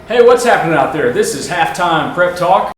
Hey, what's happening out there? This is Halftime Prep Talk.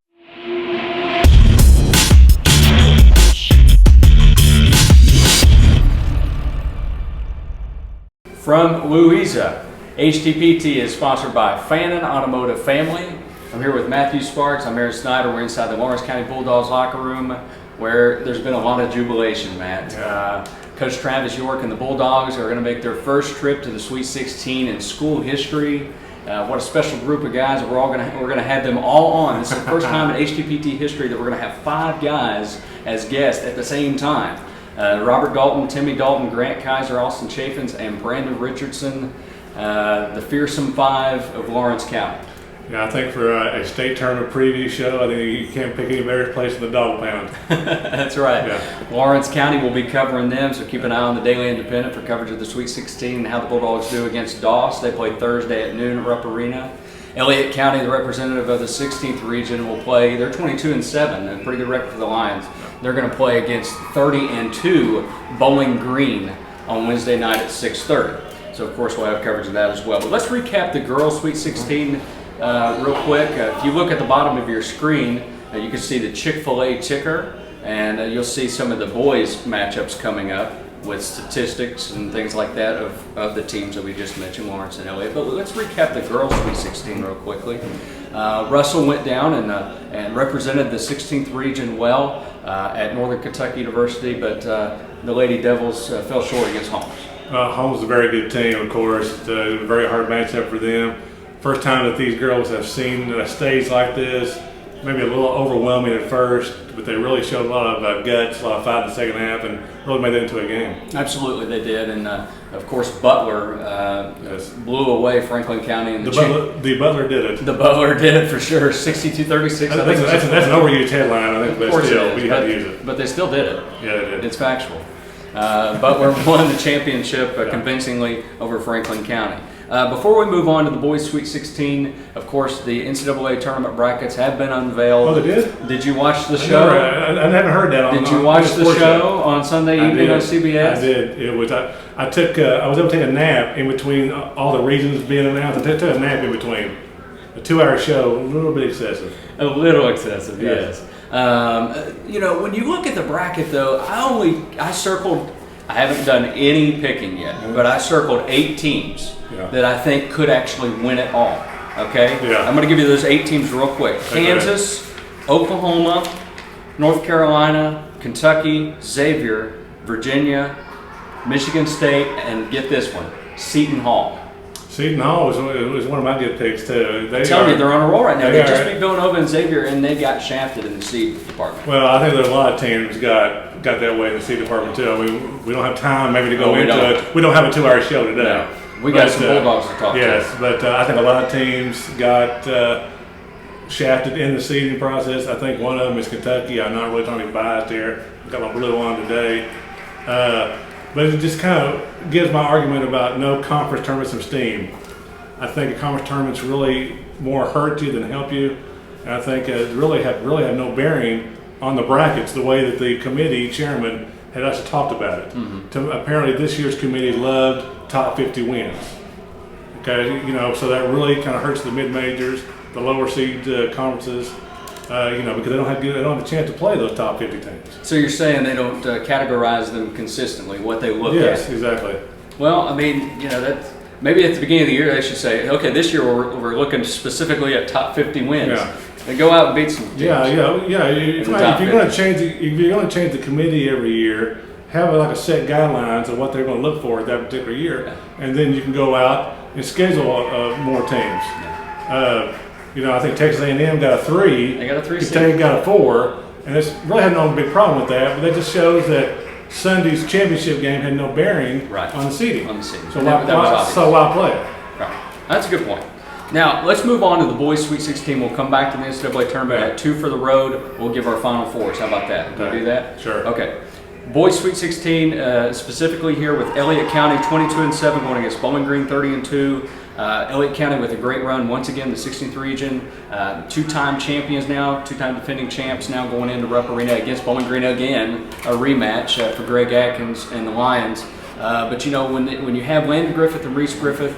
From Louisa, HTPT is sponsored by Fannin Automotive Family. I'm here with Matt Sparks. I'm Aaron Snyder. We're inside the Lawrence County Bulldogs locker room where there's been a lot of jubilation, Matt. Coach Travis York and the Bulldogs are going to make their first trip to the Sweet 16 in school history. What a special group of guys. We're going to have them all on. This is the first time in HTPT history that we're going to have 5 guys as guests at the same time. Robert Dalton, Timmy Dalton, Grant Kaiser, Austin Chaffins, and Brandon Richardson, the fearsome 5 of Lawrence County. Yeah, I think for a state tournament preview show, I think you can't pick any better place than the Dog Pound. That's right. Yeah. Lawrence County will be covering them, so keep an eye on the Daily Independent for coverage of the Sweet 16 and how the Bulldogs do against Doss. They play Thursday at noon at Rupp Arena. Elliott County, the representative of the 16th region, will play. They're 22-7, a pretty good record for the Lions. They're going to play against 30-2 Bowling Green on Wednesday night at 6:30. So, of course, we'll have coverage of that as well. But let's recap the girls' Sweet 16 real quick. If you look at the bottom of your screen, you can see the Chick-fil-A ticker, and you'll see some of the boys' matchups coming up with statistics and things like that of the teams that we just mentioned, Lawrence and Elliott. But let's recap the girls' Sweet 16 real quickly. Russell went down and represented the 16th region well at Northern Kentucky University, but the Lady Devils fell short against Holmes. Holmes is a very good team, of course. It's a very hard matchup for them. First time that these girls have seen a stage like this, maybe a little overwhelming at first, but they really showed a lot of guts, a lot of fight in the second half, and really made it into a game. Absolutely, they did, and of course Butler blew away Franklin County. And the Butler did it. The Butler did it for sure, 62-36. That's an overused headline, I think, but still, we had to use it. But they still did it. Yeah, they did. It's factual. Butler won the championship convincingly over Franklin County. Before we move on to the boys' Sweet 16, of course, the NCAA tournament brackets have been unveiled. Oh, they did? Did you watch the show? I haven't heard that. Did you watch the show on Sunday evening on CBS? I did. It was. I was able to take a nap in between all the regions being announced. I took a nap in between. A 2-hour show, a little bit excessive. A little excessive, yes. When you look at the bracket, though, I circled. I haven't done any picking yet, but I circled 8 teams that I think could actually win it all. Okay? Yeah. I'm going to give you those 8 teams real quick. Okay. Kansas, Oklahoma, North Carolina, Kentucky, Xavier, Virginia, Michigan State, and get this one, Seton Hall. Seton Hall was one of my good picks, too. I'm telling you, they're on a roll right now. They just beat Villanova and Xavier, and they got shafted in the seed department. Well, I think there's a lot of teams got that way in the seed department, too. I mean, we don't have time maybe to go into it. We don't have a 2-hour show today. No. We got some Bulldogs to talk to. Yes, but I think a lot of teams got shafted in the seeding process. I think one of them is Kentucky. I'm not really trying to be biased here. Got my blue on today. But it just kind of gives my argument about no conference tournament some steam. I think a conference tournament's really more hurt you than help you. And I think it really have no bearing on the brackets, the way that the committee chairman had actually talked about it. Mm-hmm. Apparently this year's committee loved top 50 wins. Okay, so that really kind of hurts the mid-majors, the lower seed conferences. Because they don't have a chance to play those top 50 teams. So you're saying they don't categorize them consistently, what they look at? Yes, exactly. Well, I mean, that's maybe at the beginning of the year they should say, okay, this year we're looking specifically at top 50 wins. Yeah. And go out and beat some teams. Yeah. If you're going to change the committee every year, have like a set guidelines of what they're going to look for that particular year, and then you can go out and schedule more teams. Yeah. I think Texas A&M got a 3. They got a 3. Kentucky got a 4, and it's really had no big problem with that. But that just shows that Sunday's championship game had no bearing on the seeding. So why play it? Right. That's a good point. Now let's move on to the boys' Sweet 16. We'll come back to the NCAA tournament at 2 for the road. We'll give our Final Fours. How about that? Can we do that? Sure. Okay. Boys Sweet 16, specifically here with Elliott County 22-7 going against Bowling Green 30-2. Elliott County with a great run once again, the 16th region, 2-time champions now, 2-time defending champs now going into Rupp Arena against Bowling Green again, a rematch for Greg Atkins and the Lions. But when you have Landon Griffith and Reese Griffith,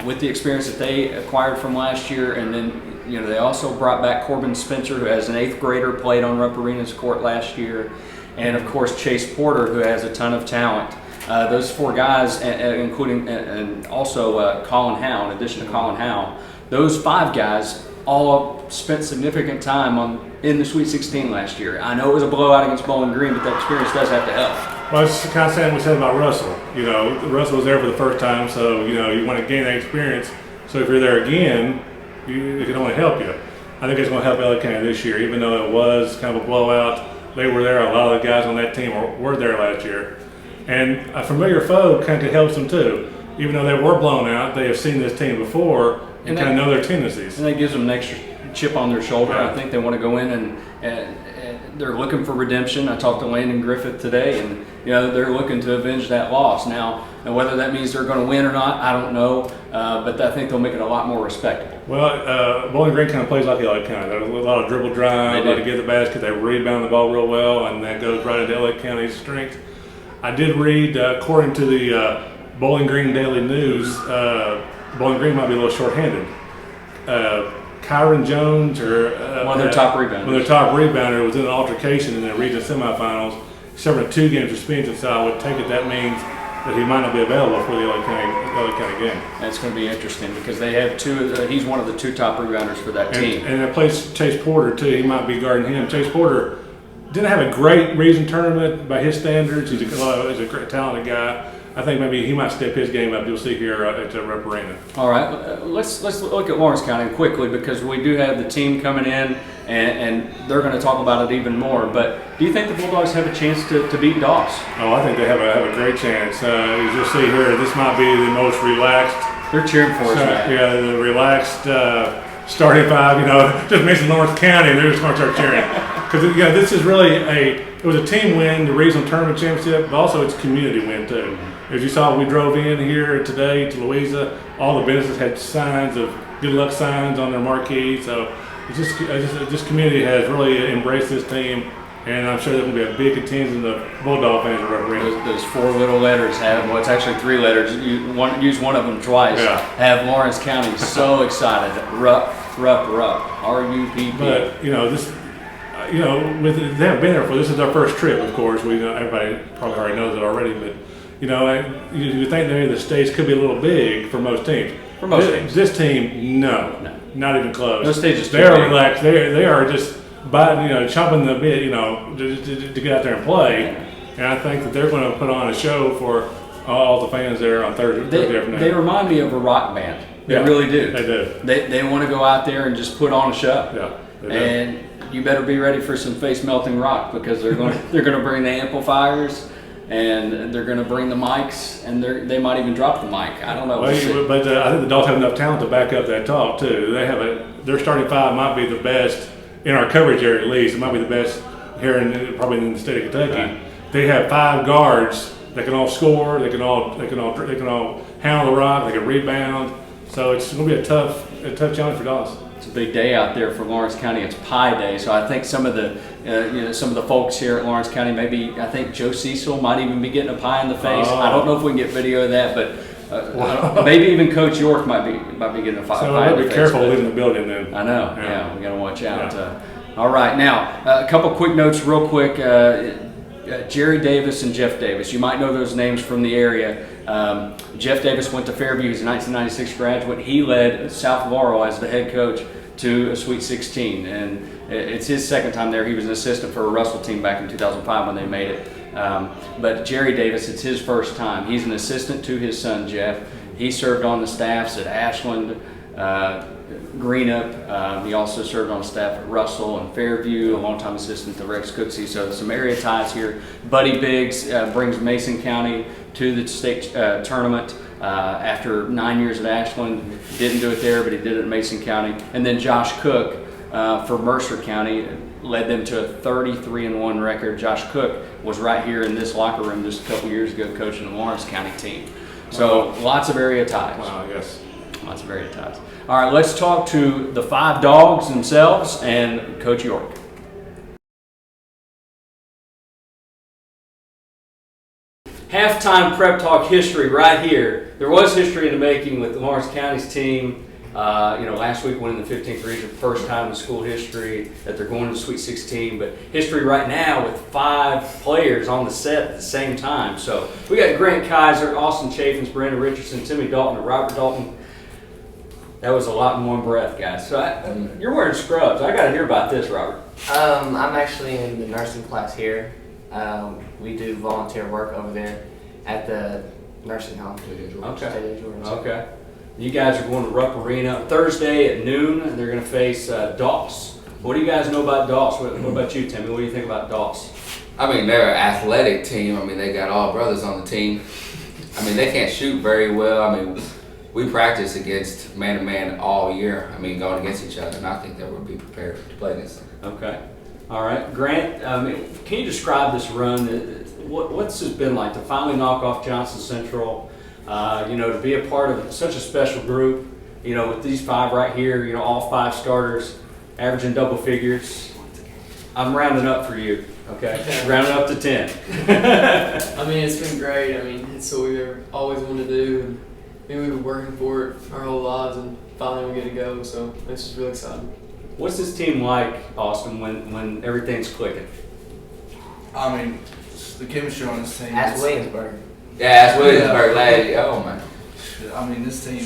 with the experience that they acquired from last year, and then they also brought back Corbin Spencer, who as an 8th grader played on Rupp Arena's court last year, and of course Chase Porter, who has a ton of talent. Those 4 guys, including and also Colin Howe, in addition to Colin Howe, those 5 guys all spent significant time in the Sweet 16 last year. I know it was a blowout against Bowling Green, but that experience does have to help. Well, it's kind of saying we said about Russell. Russell was there for the first time, so you want to gain that experience. So if you're there again, it can only help you. I think it's going to help Elliott County this year, even though it was kind of a blowout. They were there. A lot of the guys on that team were there last year, and a familiar foe kind of helps them too. Even though they were blown out, they have seen this team before and kind of know their tendencies. And that gives them an extra chip on their shoulder. Yeah. I think they want to go in and they're looking for redemption. I talked to Landon Griffith today, and they're looking to avenge that loss. Now, whether that means they're going to win or not, I don't know. But I think they'll make it a lot more respectable. Well, Bowling Green kind of plays like Elliott County. There's a lot of dribble drive, a lot to get the basket. They rebound the ball real well, and that goes right into Elliott County's strength. I did read, according to the Bowling Green Daily News, Bowling Green might be a little short-handed. Kyron Jones, or one of their top rebounders. One of their top rebounder was in an altercation in the region semifinals, serving 2 games suspension. So I would take it that means that he might not be available for the Elliott County game. That's going to be interesting because they have 2. He's one of the 2 top rebounders for that team. And it plays Chase Porter too. He might be guarding him. Chase Porter didn't have a great region tournament by his standards. He's a great talented guy. I think maybe he might step his game up. You'll see here at Rupp Arena. All right, let's look at Lawrence County quickly because we do have the team coming in, and they're going to talk about it even more. But do you think the Bulldogs have a chance to beat Doss? Oh, I think they have a great chance. As you'll see here, this might be the most relaxed. They're cheering for us, man. Yeah, the relaxed starting 5. Just mention Lawrence County, and they're just going to start cheering because this is really it was a team win, the regional tournament championship, but also it's a community win too. As you saw, we drove in here today to Louisa. All the businesses had signs of good luck signs on their marquee. So this community has really embraced this team, and I'm sure there will be a big contingent of Bulldog fans that represent. Those 4 little letters it's actually 3 letters. Use one of them twice. Yeah. Have Lawrence County so excited. Rupp, R-U-P-P. But they haven't been there for this is their first trip. Of course, we know everybody probably already knows it already, but. You think maybe the stage could be a little big for most teams. For most teams. This team, no, not even close. No stage is too They are big. relaxed. They are just chomping the bit, to get out there and play. And I think that they're going to put on a show for all the fans there on Thursday afternoon. They remind me of a rock band. They really do. They do. They want to go out there and just put on a show. Yeah. They do. And you better be ready for some face melting rock because they're going to bring the amplifiers. And they're going to bring the mics, and they might even drop the mic. I don't know. But I think the Dogs have enough talent to back up that talk too. They have their starting 5 might be the best in our coverage area at least. It might be the best here probably in the state of Kentucky. Right. They have 5 guards that can all score. They can all handle the rock. They can rebound. So it's going to be a tough challenge for Dogs. It's a big day out there for Lawrence County. It's Pie Day, so I think some of the folks here at Lawrence County, I think Joe Cecil might even be getting a pie in the face. I don't know if we can get video of that, but maybe even Coach York might be getting a pie in the face. So be careful leaving the building then. I know. Yeah, we got to watch out. Yeah. All right, now a couple quick notes, real quick. Jerry Davis and Jeff Davis. You might know those names from the area. Jeff Davis went to Fairview. He's a 1996 graduate. He led South Laurel as the head coach to a Sweet 16, and it's his second time there. He was an assistant for a Russell team back in 2005 when they made it. But Jerry Davis, it's his first time. He's an assistant to his son Jeff. He served on the staffs at Ashland, Greenup. He also served on staff at Russell and Fairview, a longtime assistant to Rex Cooksey. So some area ties here. Buddy Biggs brings Mason County to the state tournament after 9 years at Ashland. Didn't do it there, but he did it in Mason County. And then Josh Cook for Mercer County led them to a 33-1 record. Josh Cook was right here in this locker room just a couple years ago coaching the Lawrence County team. So lots of area ties. Wow, yes. Lots of area ties. All right, let's talk to the 5 dogs themselves and Coach York. halftime prep talk history right here. There was history in the making with Lawrence County's team. Last week winning the 15th region, first time in school history that they're going to the Sweet 16. But history right now with 5 players on the set at the same time. So we got Grant Kaiser, Austin Chaffins, Brandon Richardson, Timmy Dalton, and Robert Dalton. That was a lot in one breath, guys. So you're wearing scrubs. I got to hear about this, Robert. I'm actually in the nursing class here. We do volunteer work over there at the nursing home. Okay. You guys are going to Rupp Arena Thursday at noon. They're going to face Doss. What do you guys know about Doss? What about you, Timmy? What do you think about Doss? I mean, they're an athletic team. I mean, they got all brothers on the team. I mean, they can't shoot very well. I mean, we practice against man-to-man all year. I mean, going against each other, and I think that we'll be prepared to play against them. Okay. All right. Grant, can you describe this run? What's it been like to finally knock off Johnson Central? To be a part of such a special group, with these 5 right here, all 5 starters, averaging double figures. I'm rounding up for you, okay? Rounding up to 10. I mean, it's been great. I mean, it's what we've always wanted to do. And we've been working for it our whole lives, and finally we get to go, so it's just really exciting. What's this team like, Austin, when everything's clicking? I mean, the chemistry on this team. At Williamsburg. Yeah, that's Williamsburg lady. Oh, man. I mean, this team,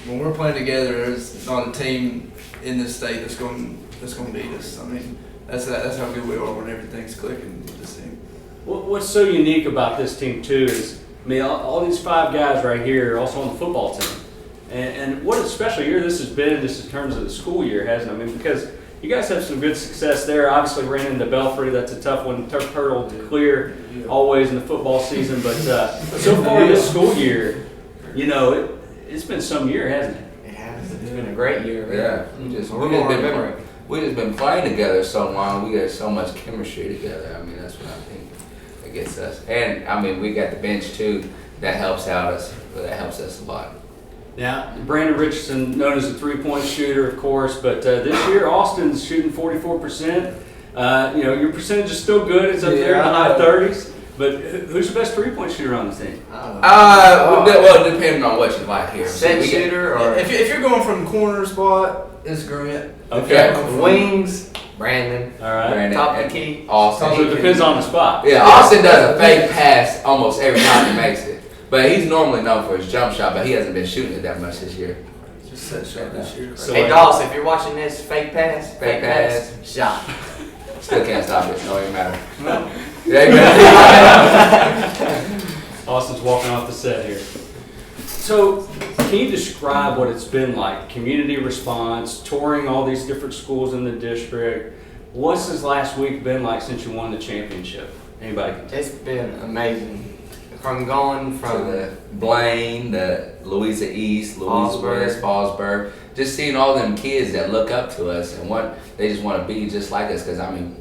when we're playing together, there's not a team in this state that's going to beat us. I mean, that's how good we are when everything's clicking with this team. What's so unique about this team, too, is, all these 5 guys right here are also on the football team. And what a special year this has been, just in terms of the school year, hasn't it? Because you guys have some good success there. Obviously ran into Belfry. That's a tough one, tough hurdle to clear always in the football season. But so far this school year, it's been some year, hasn't it? It has. It's been a great year. Yeah. We just been playing together so long. We got so much chemistry together. I mean, that's what I think that gets us. And, I mean, we got the bench, too. That helps us a lot. Now, Brandon Richardson, known as a 3-point shooter, of course, but this year Austin's shooting 44%. Your percentage is still good. It's up there in the high 30s. But who's the best 3-point shooter on the team? Well, depending on what you like here. Set shooter, or if you're going from corner spot, it's Grant. Okay. Wings, Brandon. All right. Brandon, Top of the key. Austin. So it depends on the spot. Yeah, Austin does a fake pass almost every time he makes it. But he's normally known for his jump shot, but he hasn't been shooting it that much this year. Just set shot this year. So Hey, Doss, if you're watching this, fake pass, shot. Still can't stop it. No, it even matter. No. Austin's walking off the set here. So, can you describe what it's been like? Community response, touring all these different schools in the district. What's this last week been like since you won the championship? Anybody can tell? It's been amazing. From going from the Blaine, the Louisa East, Louisa West, Fallsburg, just seeing all them kids that look up to us and what they just want to be just like us. Because I mean,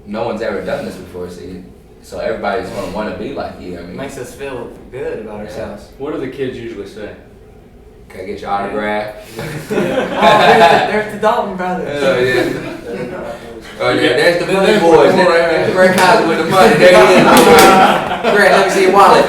no one's ever done this before, so everybody's going to want to be like you. I mean, makes us feel good about ourselves. What do the kids usually say? Can I get your autograph? There's the Dalton brothers. Oh yeah. Oh yeah, there's the money boys. There's Grant Kaiser with the money. There he is. Grant, let me see your wallet.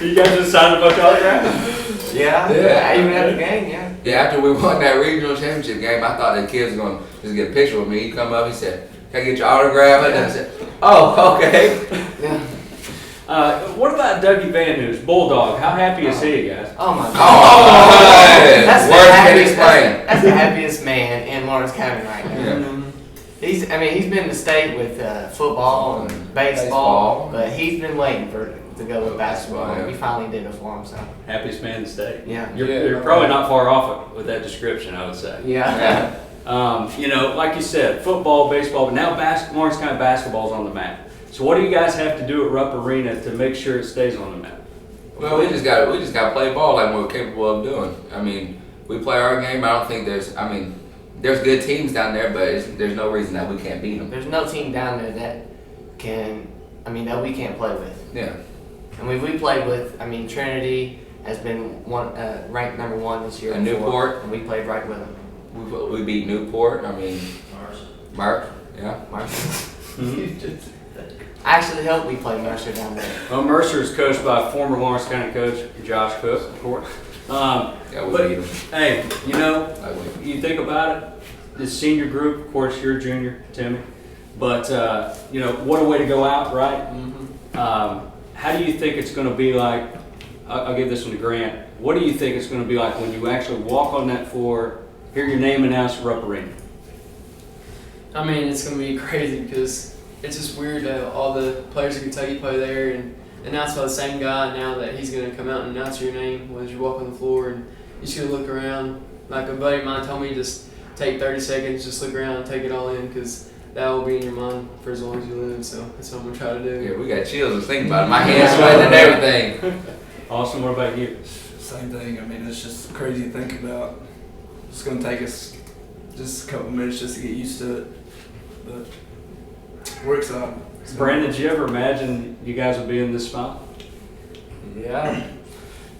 You guys just signed a bunch of autographs? Yeah. Even at the game, yeah. Yeah, after we won that regional championship game, I thought the kids were going to just get a picture with me. He come up, he said, "Can I get your autograph?" And I said, "Oh, okay." Yeah. What about Dougie Van Hoos, Bulldog? How happy is he, guys? Oh my God. Oh, That's the words can happiest. explain. That's the happiest man in Lawrence County right now. Yeah. He's been to state with football and baseball, but he's been waiting to go with basketball. Yeah. We finally did it for him, so. Happiest man in the state. Yeah. You're probably not far off with that description, I would say. Yeah. Like you said, football, baseball, but now Lawrence County basketball's on the map. So what do you guys have to do at Rupp Arena to make sure it stays on the map? Well, we just got to play ball like we're capable of doing. I mean, we play our game. I don't think there's good teams down there, but there's no reason that we can't beat them. There's no team down there that we can't play with. Yeah. And we played with, Trinity has been ranked number 1 this year. And Newport. And we played right with them. We beat Newport. Mark. Yeah. Mark. I actually hope we play Mercer down there. Well, Mercer is coached by former Lawrence County coach Josh Cook, of course. Yeah, we But beat 'em. hey, you know, Like we- you think about it, this senior group, of course, you're a junior, Timmy, but you know, what a way to go out, right? How do you think it's going to be like? I'll give this one to Grant. What do you think it's going to be like when you actually walk on that floor, hear your name announced at Rupp Arena? I mean, it's going to be crazy because it's just weird that all the players of Kentucky play there and announced by the same guy now that he's going to come out and announce your name as you walk on the floor, and you just going to look around. Like a buddy of mine told me, just take 30 seconds, just look around and take it all in because that will be in your mind for as long as you live. So that's what I'm going to try to do. Yeah, we got chills just thinking about it. My hands sweating and everything. Austin, what about you? Same thing. I mean, it's just crazy to think about. It's going to take us just a couple minutes just to get used to it. But we're excited. Brandon, did you ever imagine you guys would be in this spot? Yeah.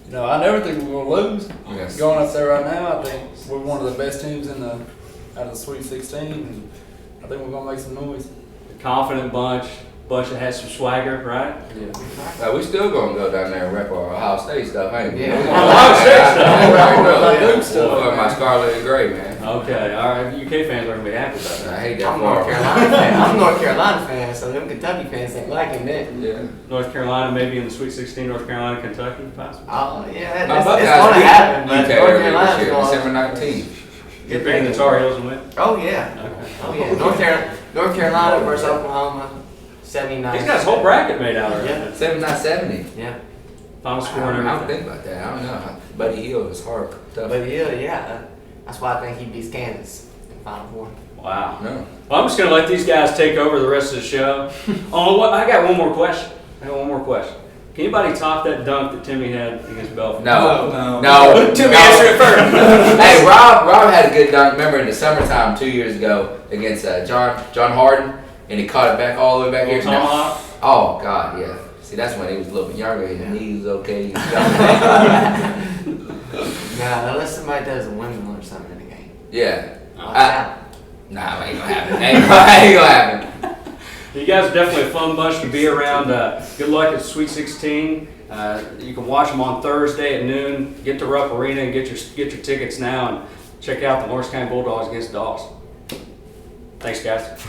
You know, I never think we were going to lose. Yes. Going up there right now, I think we're one of the best teams in the out of the Sweet 16, and I think we're going to make some noise. A confident bunch that has some swagger, right? Yeah. We still gonna go down there and rep our Ohio State stuff, ain't we? Yeah. Ohio State stuff. We're my scarlet and gray, man. Okay, all right. UK fans are going to be happy about I that. hate that I'm a North part. Carolina fan. I'm a North Carolina fan, so them Kentucky fans ain't liking that. Yeah. North Carolina, maybe in the Sweet 16, North Carolina, Kentucky, possibly. Oh, yeah, My it's Buckeyes going to beat happen, but UK North earlier Carolina's this year, going December 19th. You're picking the Tar Heels and win? Oh, yeah. Oh, yeah. North Carolina versus Oklahoma, 79. He's got his whole bracket made out already. Yeah. 79-70. Yeah. Final score and I don't everything. think about that. I don't know. Buddy Hield is hard. Tough. But yeah, that's why I think he beats Kansas in Final Four. Wow. No. Well, I'm just going to let these guys take over the rest of the show. Oh, what? I got one more question. Can anybody top that dunk that Timmy had against Belfast? No. Timmy, answer it first. Hey, Rob had a good dunk. Remember in the summertime 2 years ago against John Harden, and he caught it back all the way back here. Tomahawk. Oh God, yeah. See, that's when he was a little bit younger. His knee was okay. Nah, unless somebody does a windmill or something in the game. Yeah. Watch out. Nah, ain't gonna happen. Ain't gonna happen. You guys are definitely a fun bunch to be around. Good luck at Sweet 16. You can watch them on Thursday at noon. Get to Rupp Arena and get your tickets now and check out the Lawrence County Bulldogs against Dawes. Thanks, guys.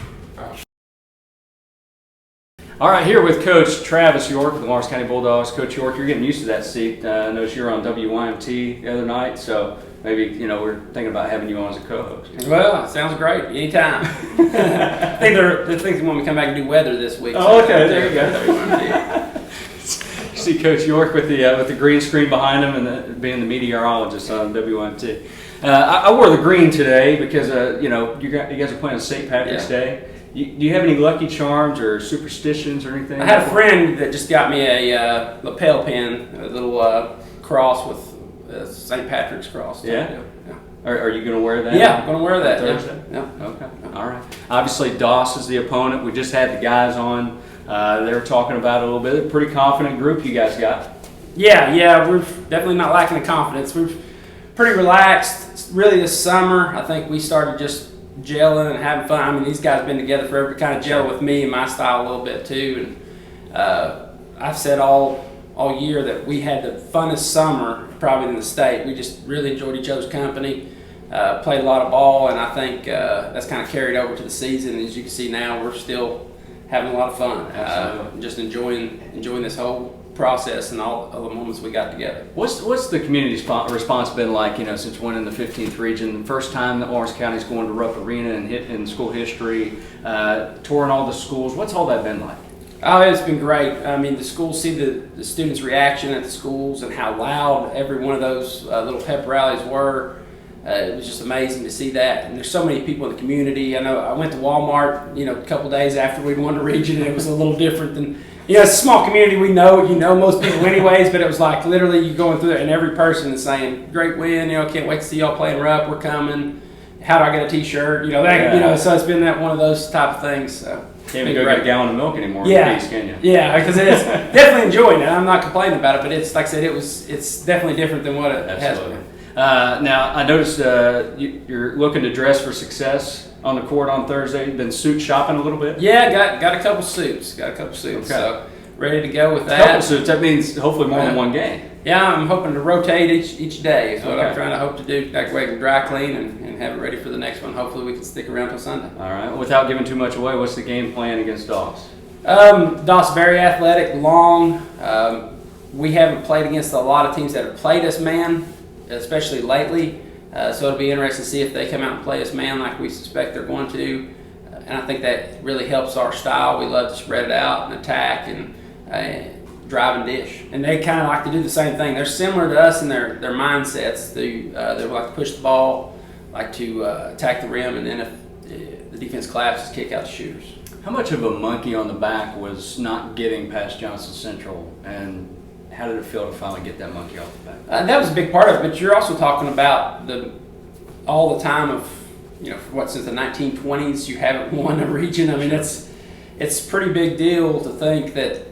All right, here with Coach Travis York of the Lawrence County Bulldogs. Coach York, you're getting used to that seat. I noticed you were on WYMT the other night, so maybe we're thinking about having you on as a co-host. Well, sounds great. Anytime. I think they're thinking when we come back and do weather this week. Oh, okay, there you go. You see Coach York with the green screen behind him and being the meteorologist on WYMT. I wore the green today because you guys are playing on St. Patrick's Day. Do you have any lucky charms or superstitions or anything? I had a friend that just got me a lapel pin, a little cross with St. Patrick's cross. Yeah? Are you going to wear that? Yeah, I'm going to wear that. Thursday? Yeah. Okay. All right. Obviously, Doss is the opponent. We just had the guys on. They were talking about it a little bit. A pretty confident group you guys got. Yeah, we're definitely not lacking the confidence. We're pretty relaxed. Really, this summer, I think we started just gelling and having fun. I mean, these guys have been together forever, kind of gel with me and my style a little bit too. And I've said all year that we had the funnest summer probably in the state. We just really enjoyed each other's company, played a lot of ball, and I think that's kind of carried over to the season. And as you can see now, we're still having a lot of fun, just enjoying this whole process and all of the moments we got together. What's the community's response been like, since winning the 15th region? The first time that Lawrence County's going to Rupp Arena and hit in school history, touring all the schools. What's all that been like? Oh, it's been great. I mean, the schools see the students' reaction at the schools and how loud every one of those little pep rallies were. It was just amazing to see that. And there's so many people in the community. I know I went to Walmart, a couple days after we won the region, and it was a little different than, it's a small community. We know most people anyways, but it was like literally you going through it and every person is saying, great win, can't wait to see y'all playing Rupp, we're coming. How do I get a t-shirt? So it's been that one of those type of things. So. Can't even go get a gallon of milk anymore. Yeah, Peace, can you? Yeah, because it's definitely enjoying it. I'm not complaining about it, but it's like I said, it's definitely different than what it has been. Now, I noticed you're looking to dress for success on the court on Thursday. Been suit shopping a little bit? Yeah, got a couple suits. Okay. So ready to go with A that. couple suits. That means hopefully more than one game. Yeah, I'm hoping to rotate each day is what Okay. I'm trying to hope to do. That way I can dry clean and have it ready for the next one. Hopefully we can stick around till Sunday. All right. Without giving too much away, what's the game plan against Doss? Doss very athletic, long. We haven't played against a lot of teams that have played us man, especially lately. So it'll be interesting to see if they come out and play us man like we suspect they're going to. And I think that really helps our style. We love to spread it out and attack and drive and dish. And they kind of like to do the same thing. They're similar to us in their mindsets. They like to push the ball, like to attack the rim, and then if the defense collapses, kick out the shooters. How much of a monkey on the back was not getting past Johnson Central, and how did it feel to finally get that monkey off the back? That was a big part of it, but you're also talking about all the time of, since the 1920s you haven't won a region. I mean, it's a pretty big deal to think that,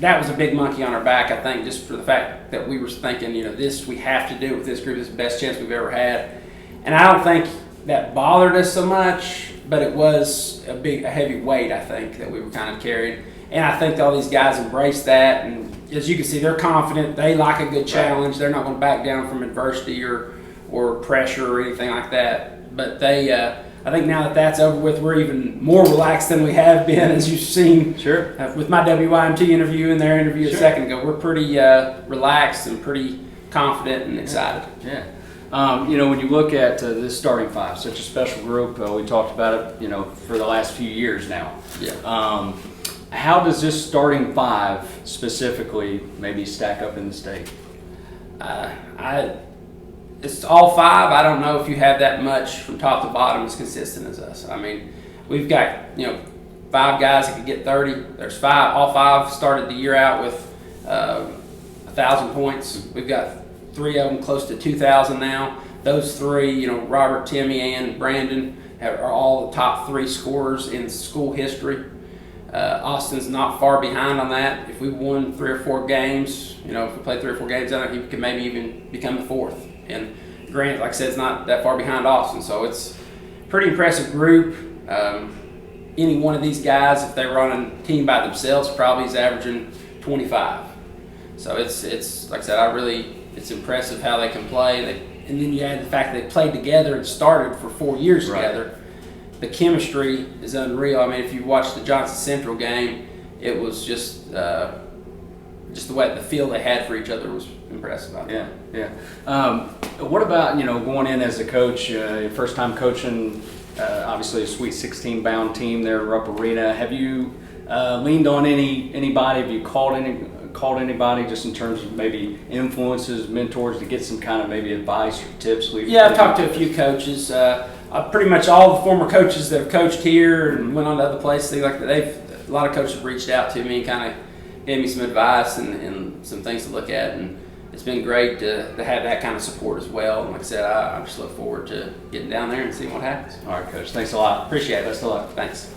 that was a big monkey on our back, I think, just for the fact that we were thinking, this we have to do with this group. This is the best chance we've ever had. And I don't think that bothered us so much, but it was a heavy weight, I think, that we were kind of carrying. And I think all these guys embraced that, and as you can see, they're confident. They like a good challenge. They're not going to back down from adversity or pressure or anything like that. But I think now that that's over with, we're even more relaxed than we have been, as you've seen. Sure. With my WYMT interview and their interview Sure. a second ago, we're pretty relaxed and pretty confident and excited. Yeah. When you look at this starting five, such a special group, we talked about it, for the last few years now. Yeah. How does this starting five specifically maybe stack up in the state? It's all five. I don't know if you have that much from top to bottom as consistent as us. I mean, we've got, five guys that could get 30. There's five. All five started the year out with 1,000 points. We've got three of them close to 2,000 now. Those three, Robert, Timmy, and Brandon are all the top three scorers in school history. Austin's not far behind on that. If we won 3 or 4 games, if we played 3 or 4 games on it, he could maybe even become the fourth. And Grant, like I said, is not that far behind Austin. So it's a pretty impressive group. Any one of these guys, if they were on a team by themselves, probably is averaging 25. So it's like I said, it's impressive how they can play. And then you add the fact that they played together and started for 4 years together. The chemistry is unreal. I mean, if you watch the Johnson Central game, it was just the way the feel they had for each other was impressive. Yeah. What about going in as a coach, your first time coaching, obviously a Sweet 16 bound team there in Rupp Arena? Have you leaned on anybody? Have you called anybody just in terms of maybe influences, mentors to get some kind of maybe advice or tips? Yeah, I've talked to a few coaches. Pretty much all the former coaches that have coached here and went on to other places, things like that. A lot of coaches have reached out to me and kind of gave me some advice and some things to look at, and it's been great to have that kind of support as well. And like I said, I just look forward to getting down there and seeing what happens. All right, Coach. Thanks a lot. Appreciate it. Best of luck. Thanks.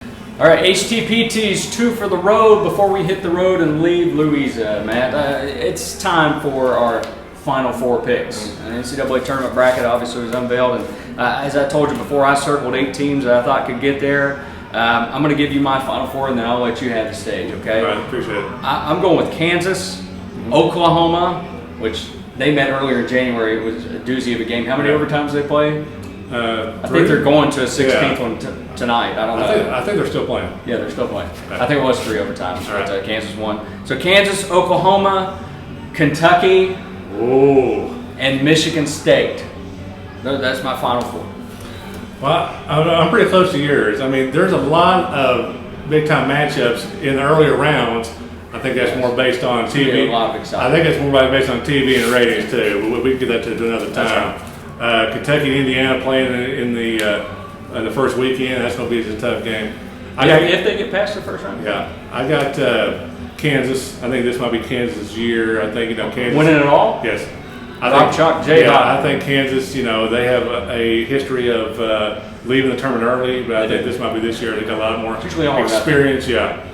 All right, HTPT's 2 for the road before we hit the road and leave Louisa, Matt. It's time for our Final 4 picks. An NCAA tournament bracket obviously was unveiled, and as I told you before, I circled 8 teams that I thought could get there. I'm going to give you my Final 4, and then I'll let you have the stage, okay? All right, appreciate it. I'm going with Kansas, Oklahoma, which they met earlier in January. It was a doozy of a game. How many overtimes did they play? I think they're going to a 16th one tonight. I don't know. I think they're still playing. Yeah, they're still playing. Okay. I think it was 3 overtimes, All but right. Kansas won. So Kansas, Oklahoma, Kentucky, Ooh. and Michigan State. That's my Final 4. Well, I'm pretty close to yours. I mean, there's a lot of big-time matchups in the earlier rounds. I think that's more based on TV. A lot of I excitement. think it's more based on TV and ratings too. We can get that to another time. Kentucky and Indiana playing in the first weekend. That's going to be a tough game. If they get past the first round. Yeah, I got Kansas. I think this might be Kansas' year. I think Kansas Winning it all? Yes. Rock Chalk J. I think Kansas, they have a history of leaving the tournament early, but I think this might be this year. They got a lot more Usually all experience. Yeah.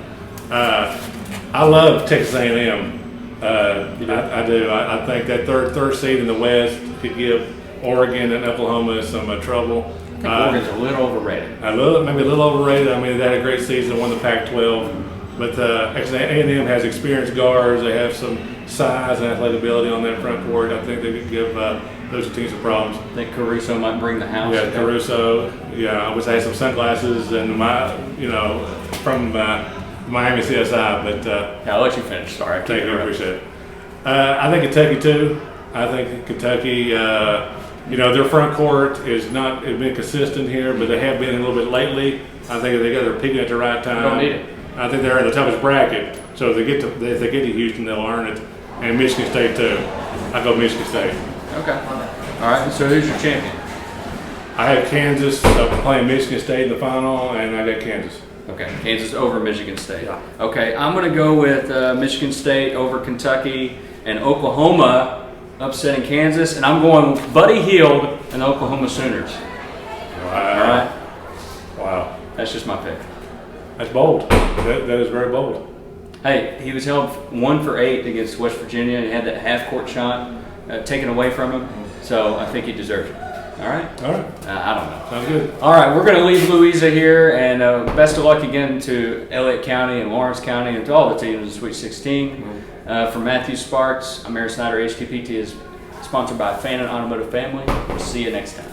I love Texas A&M. I do. I think that third seed in the West could give Oregon and Oklahoma some trouble. I think Oregon's a little overrated. Maybe a little overrated. I mean, they had a great season, won the Pac-12. But actually, A&M has experienced guards. They have some size and athletic ability on that front court. I think they could give those two teams some problems. I think Caruso might bring the house. Yeah, Caruso. Yeah, I wish I had some sunglasses and from Miami CSI. But Yeah, I'll let you finish. Sorry, I thank you, interrupt. appreciate it. I think Kentucky too. I think Kentucky. Their front court has been consistent here, but they have been a little bit lately. I think they're peaking at the right time. Don't need it. I think they're in the toughest bracket, so if they get to Houston, they'll earn it. And Michigan State too. I go Michigan State. Okay. All right. So who's your champion? I have Kansas playing Michigan State in the final, and I got Kansas. Okay, Kansas over Michigan State. Okay, I'm going to go with Michigan State over Kentucky and Oklahoma upsetting Kansas, and I'm going with Buddy Hield and the Oklahoma Sooners. Wow. All right, Wow. that's just my pick. That's bold. That is very bold. Hey, he was held 1 for 8 against West Virginia, and he had that half-court shot taken away from him, so I think he deserves it. All right? All right. I don't know. Sounds good. All right, we're going to leave Louisa here, and best of luck again to Elliott County and Lawrence County and to all the teams in the Sweet 16. From Matthew Sparks, I'm Aaron Snyder. HTPT is sponsored by Fannin Automotive Family. We'll see you next time.